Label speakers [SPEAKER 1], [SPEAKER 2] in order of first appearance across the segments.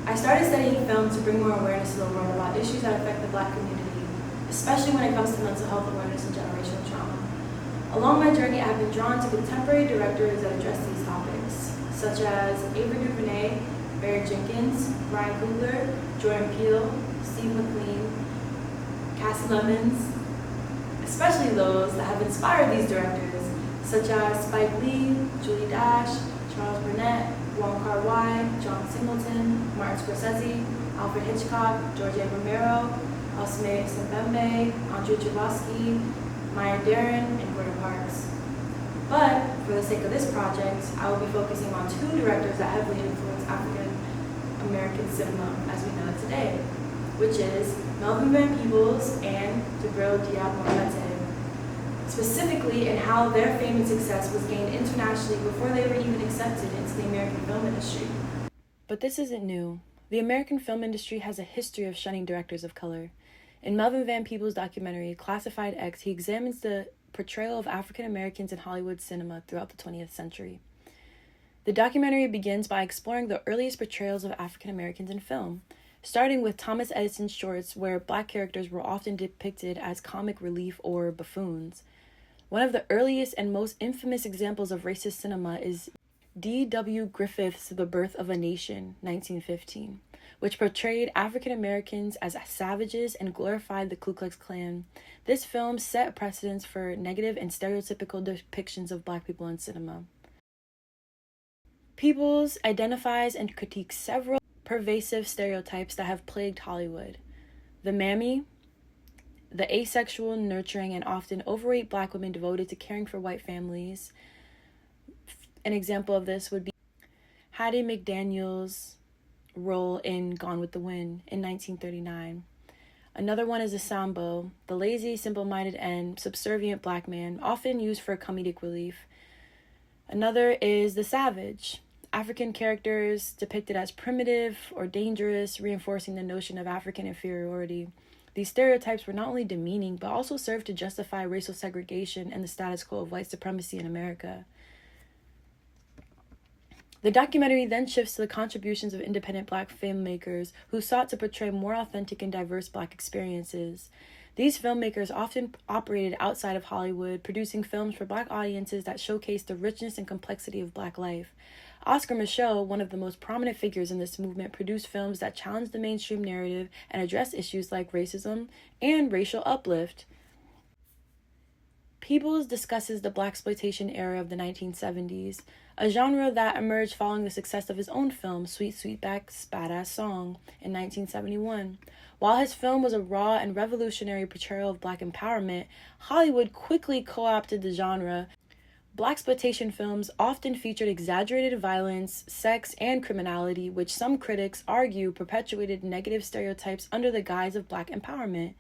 [SPEAKER 1] I started studying film to bring more awareness to the world about issues that affect the Black community, especially when it comes to mental health awareness and generational trauma. Along my journey, I've been drawn to contemporary directors that address these topics, such as Ava DuVernay, Barry Jenkins, Ryan Coogler, Jordan Peele, Steve McQueen, Cassie Lemons, especially those that have inspired these directors, such as Spike Lee, Julie Dash, Charles Burnett, Wong Kar-wai, John Singleton, Martin Scorsese, Alfred Hitchcock, George A. Romero, Osme Sembembe, Andrei Chbosky, Maya Deren, and Gordon Parks. But for the sake of this project, I will be focusing on two directors that heavily influenced African American cinema as we know it today, which is Melvin Van Peebles and Djibril Diop Mouafete, specifically in how their fame and success was gained internationally before they were even accepted into the American film industry.
[SPEAKER 2] But this isn't new. The American film industry has a history of shunning directors of color. In Melvin Van Peebles' documentary, Classified X, he examines the portrayal of African Americans in Hollywood cinema throughout the 20th century. The documentary begins by exploring the earliest portrayals of African Americans in film, starting with Thomas Edison's shorts, where Black characters were often depicted as comic relief or buffoons. One of the earliest and most infamous examples of racist cinema is D.W. Griffith's The Birth of a Nation, 1915, which portrayed African Americans as savages and glorified the Ku Klux Klan. This film set a precedent for negative and stereotypical depictions of Black people in cinema. Peebles identifies and critiques several pervasive stereotypes that have plagued Hollywood. The mammy, the asexual, nurturing, and often overweight Black women devoted to caring for white families. An example of this would be Hattie McDaniel's role in Gone with the Wind in 1939. Another one is a Sambo, the lazy, simple-minded, and subservient Black man, often used for comedic relief. Another is the Savage, African characters depicted as primitive or dangerous, reinforcing the notion of African inferiority. These stereotypes were not only demeaning, but also served to justify racial segregation and the status quo of white supremacy in America. The documentary then shifts to the contributions of independent Black filmmakers who sought to portray more authentic and diverse Black experiences. These filmmakers often operated outside of Hollywood, producing films for Black audiences that showcased the richness and complexity of Black life. Oscar Micheaux, one of the most prominent figures in this movement, produced films that challenged the mainstream narrative and addressed issues like racism and racial uplift. Peebles discusses the blaxploitation era of the 1970s, a genre that emerged following the success of his own film, Sweet Sweetback's Badass Song, in 1971. While his film was a raw and revolutionary portrayal of Black empowerment, Hollywood quickly co-opted the genre. Blaxploitation films often featured exaggerated violence, sex, and criminality, which some critics argue perpetuated negative stereotypes under the guise of Black empowerment.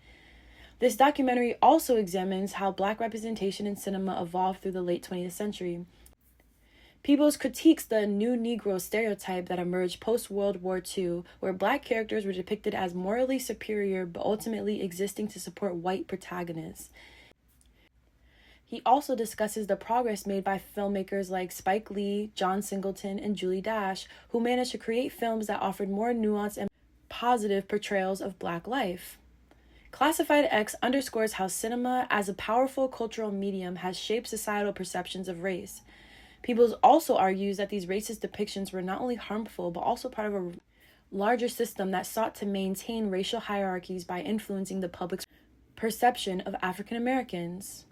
[SPEAKER 2] This documentary also examines how Black representation in cinema evolved through the late 20th century. Peebles critiques the new Negro stereotype that emerged post-World War II, where Black characters were depicted as morally superior but ultimately existing to support white protagonists. He also discusses the progress made by filmmakers like Spike Lee, John Singleton, and Julie Dash, who managed to create films that offered more nuanced and positive portrayals of Black life. Classified X underscores how cinema, as a powerful cultural medium, has shaped societal perceptions of race. Peebles also argues that these racist depictions were not only harmful, but also part of a larger system that sought to maintain racial hierarchies by influencing the public's perception of African Americans.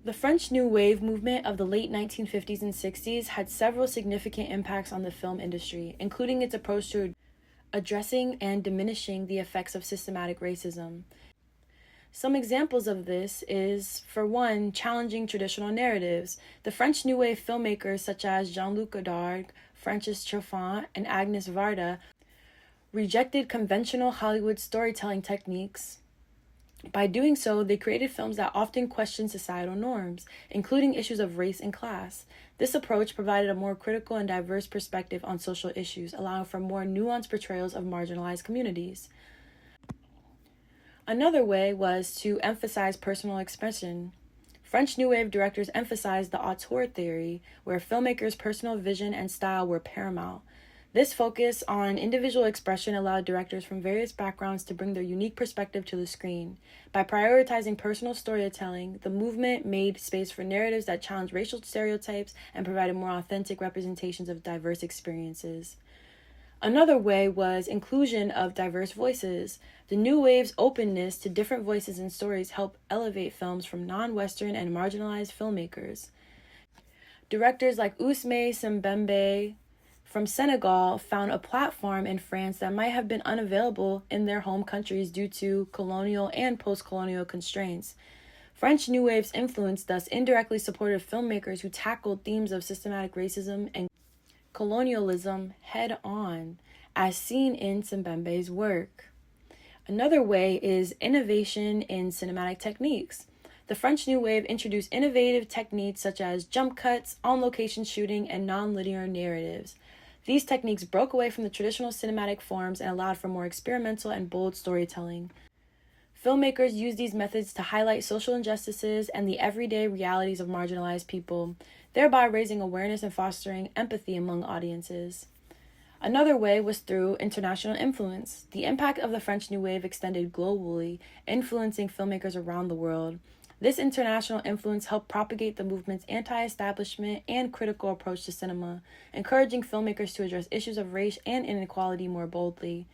[SPEAKER 2] The French New Wave movement of the late 1950s and 60s had several significant impacts on the film industry, including its approach to addressing and diminishing the effects of systematic racism. Some examples of this is, for one, challenging traditional narratives. The French New Wave filmmakers such as Jean-Luc Godard, Francis Truffaut, and Agnes Varda rejected conventional Hollywood storytelling techniques. By doing so, they created films that often questioned societal norms, including issues of race and class. This approach provided a more critical and diverse perspective on social issues, allowing for more nuanced portrayals of marginalized communities. Another way was to emphasize personal expression. French New Wave directors emphasized the auteur theory, where filmmakers' personal vision and style were paramount. This focus on individual expression allowed directors from various backgrounds to bring their unique perspective to the screen. By prioritizing personal storytelling, the movement made space for narratives that challenged racial stereotypes and provided more authentic representations of diverse experiences. Another way was inclusion of diverse voices. The New Wave's openness to different voices and stories helped elevate films from non-Western and marginalized filmmakers. Directors like Ousmane Sembembe from Senegal found a platform in France that might have been unavailable in their home countries due to colonial and post-colonial constraints. French New Wave's influence thus indirectly supported filmmakers who tackled themes of systematic racism and colonialism head-on, as seen in Sembembe's work. Another way is innovation in cinematic techniques. The French New Wave introduced innovative techniques such as jump cuts, on-location shooting, and non-linear narratives. These techniques broke away from the traditional cinematic forms and allowed for more experimental and bold storytelling. Filmmakers used these methods to highlight social injustices and the everyday realities of marginalized people, thereby raising awareness and fostering empathy among audiences. Another way was through international influence. The impact of the French New Wave extended globally, influencing filmmakers around the world. This international influence helped propagate the movement's anti-establishment and critical approach to cinema, encouraging filmmakers to address issues of race and inequality more boldly.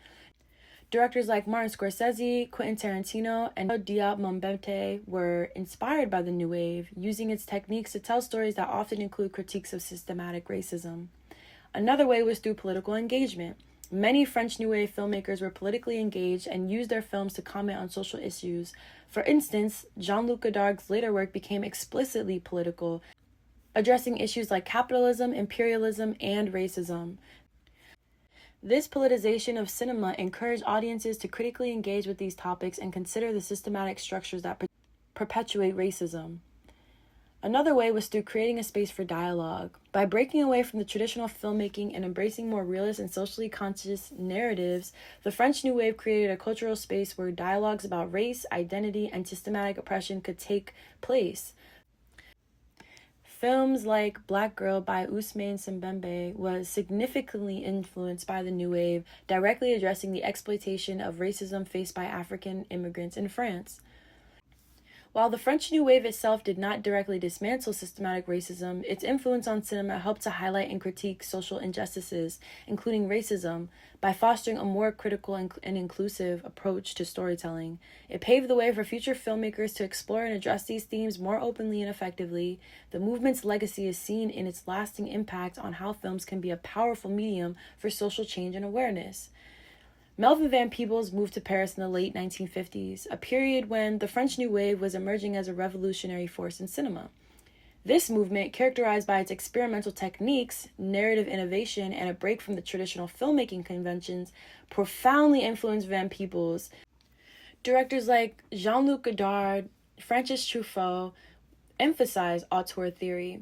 [SPEAKER 2] Directors like Martin Scorsese, Quentin Tarantino, and Diab Mombete were inspired by the New Wave, using its techniques to tell stories that often include critiques of systematic racism. Another way was through political engagement. Many French New Wave filmmakers were politically engaged and used their films to comment on social issues. For instance, Jean-Luc Godard's later work became explicitly political, addressing issues like capitalism, imperialism, and racism. This politicization of cinema encouraged audiences to critically engage with these topics and consider the systematic structures that perpetuate racism. Another way was through creating a space for dialogue. By breaking away from the traditional filmmaking and embracing more realist and socially conscious narratives, the French New Wave created a cultural space where dialogues about race, identity, and systematic oppression could take place. Films like Black Girl by Ousmane Sembembe was significantly influenced by the New Wave, directly addressing the exploitation of racism faced by African immigrants in France. While the French New Wave itself did not directly dismantle systematic racism, its influence on cinema helped to highlight and critique social injustices, including racism, by fostering a more critical and inclusive approach to storytelling. It paved the way for future filmmakers to explore and address these themes more openly and effectively. The movement's legacy is seen in its lasting impact on how films can be a powerful medium for social change and awareness. Melvin Van Peebles moved to Paris in the late 1950s, a period when the French New Wave was emerging as a revolutionary force in cinema. This movement, characterized by its experimental techniques, narrative innovation, and a break from the traditional filmmaking conventions, profoundly influenced Van Peebles. Directors like Jean-Luc Godard, Francis Truffaut emphasized auteur theory.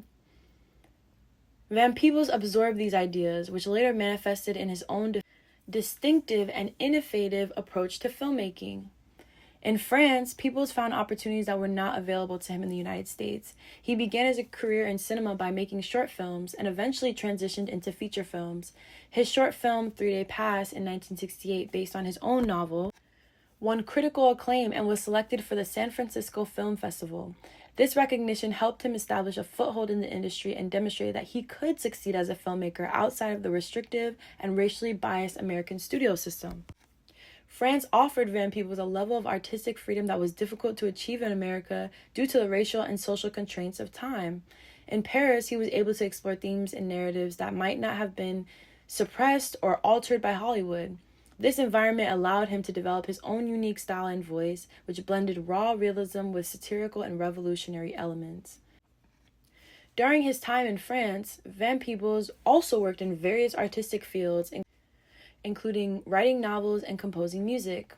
[SPEAKER 2] Van Peebles absorbed these ideas, which later manifested in his own distinctive and innovative approach to filmmaking. In France, Peebles found opportunities that were not available to him in the United States. He began his career in cinema by making short films and eventually transitioned into feature films. His short film, 3 Day Pass, in 1968, based on his own novel, won critical acclaim and was selected for the San Francisco Film Festival. This recognition helped him establish a foothold in the industry and demonstrated that he could succeed as a filmmaker outside of the restrictive and racially biased American studio system. France offered Van Peebles a level of artistic freedom that was difficult to achieve in America due to the racial and social constraints of time. In Paris, he was able to explore themes and narratives that might not have been suppressed or altered by Hollywood. This environment allowed him to develop his own unique style and voice, which blended raw realism with satirical and revolutionary elements. During his time in France, Van Peebles also worked in various artistic fields, including writing novels and composing music.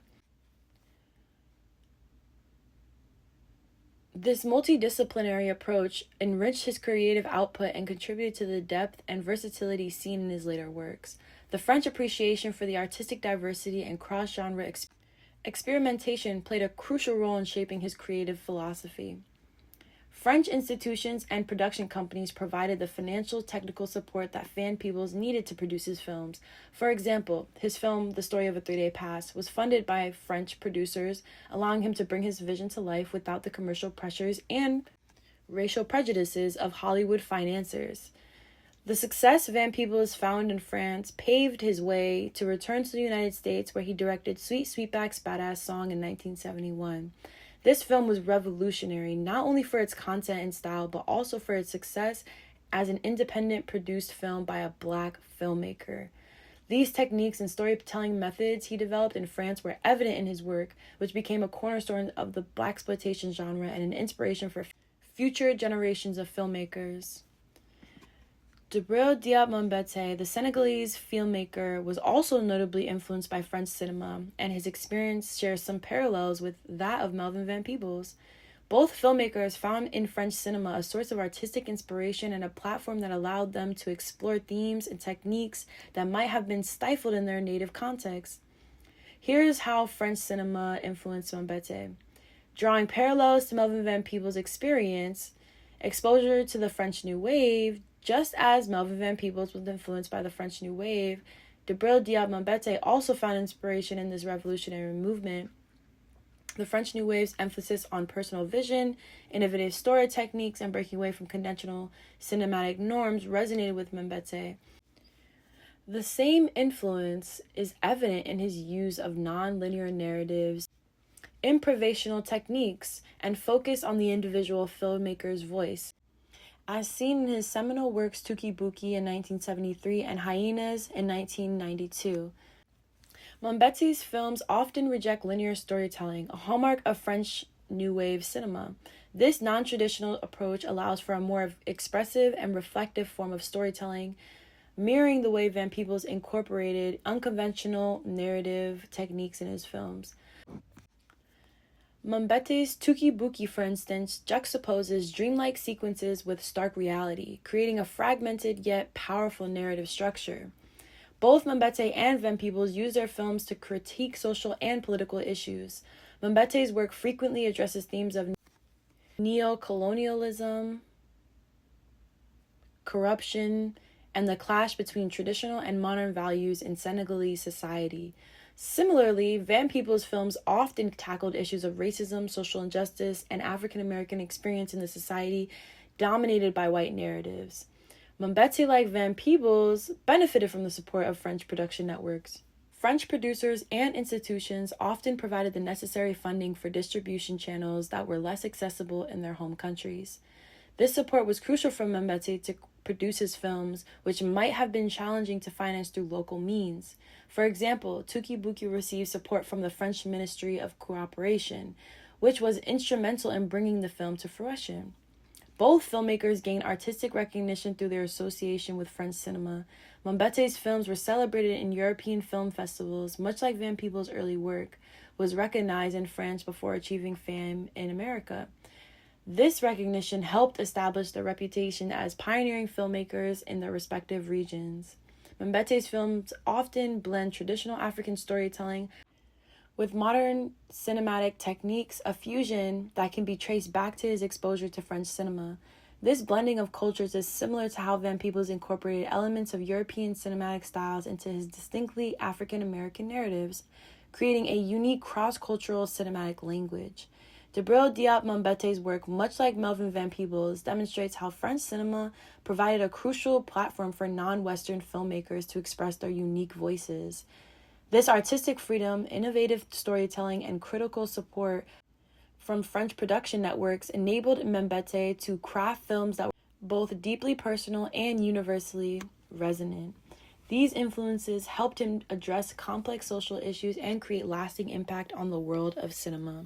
[SPEAKER 2] This multidisciplinary approach enriched his creative output and contributed to the depth and versatility seen in his later works. The French appreciation for the artistic diversity and cross-genre experimentation played a crucial role in shaping his creative philosophy. French institutions and production companies provided the financial technical support that Van Peebles needed to produce his films. For example, his film, The Story of a Three-Day Past, was funded by French producers, allowing him to bring his vision to life without the commercial pressures and racial prejudices of Hollywood financiers. The success Van Peebles found in France paved his way to return to the United States, where he directed Sweet Sweetback's Badass Song in 1971. This film was revolutionary, not only for its content and style, but also for its success as an independent produced film by a Black filmmaker. These techniques and storytelling methods he developed in France were evident in his work, which became a cornerstone of the blaxploitation genre and an inspiration for future generations of filmmakers. Djibril Diop Mambéty, the Senegalese filmmaker, was also notably influenced by French cinema, and his experience shares some parallels with that of Melvin Van Peebles. Both filmmakers found in French cinema a source of artistic inspiration and a platform that allowed them to explore themes and techniques that might have been stifled in their native context. Here's how French cinema influenced Mambéty. Drawing parallels to Melvin Van Peebles' experience, exposure to the French New Wave. Just as Melvin Van Peebles was influenced by the French New Wave, Djibril Diop Mambéty also found inspiration in this revolutionary movement. The French New Wave's emphasis on personal vision, innovative story techniques, and breaking away from conventional cinematic norms resonated with Mambéty. The same influence is evident in his use of non-linear narratives, improvisational techniques, and focus on the individual filmmaker's voice, as seen in his seminal works Tuki Buki in 1973 and Hyenas in 1992. Mambéty's films often reject linear storytelling, a hallmark of French New Wave cinema. This non-traditional approach allows for a more expressive and reflective form of storytelling, mirroring the way Van Peebles incorporated unconventional narrative techniques in his films. Mambéty's Tuki Buki, for instance, juxtaposes dreamlike sequences with stark reality, creating a fragmented yet powerful narrative structure. Both Mambéty and Van Peebles use their films to critique social and political issues. Mambéty's work frequently addresses themes of neo-colonialism, corruption, and the clash between traditional and modern values in Senegalese society. Similarly, Van Peebles' films often tackled issues of racism, social injustice, and African American experience in the society dominated by white narratives. Mambéty, like Van Peebles, benefited from the support of French production networks. French producers and institutions often provided the necessary funding for distribution channels that were less accessible in their home countries. This support was crucial for Mambéty to produce his films, which might have been challenging to finance through local means. For example, Tuki Buki received support from the French Ministry of Cooperation, which was instrumental in bringing the film to fruition. Both filmmakers gained artistic recognition through their association with French cinema. Mambéty's films were celebrated in European film festivals, much like Van Peebles' early work was recognized in France before achieving fame in America. This recognition helped establish their reputation as pioneering filmmakers in their respective regions. Mambéty's films often blend traditional African storytelling with modern cinematic techniques, a fusion that can be traced back to his exposure to French cinema. This blending of cultures is similar to how Van Peebles incorporated elements of European cinematic styles into his distinctly African American narratives, creating a unique cross-cultural cinematic language. Djibril Diop Mambéty's work, much like Melvin Van Peebles, demonstrates how French cinema provided a crucial platform for non-Western filmmakers to express their unique voices. This artistic freedom, innovative storytelling, and critical support from French production networks enabled Mambéty to craft films that were both deeply personal and universally resonant. These influences helped him address complex social issues and create lasting impact on the world of cinema.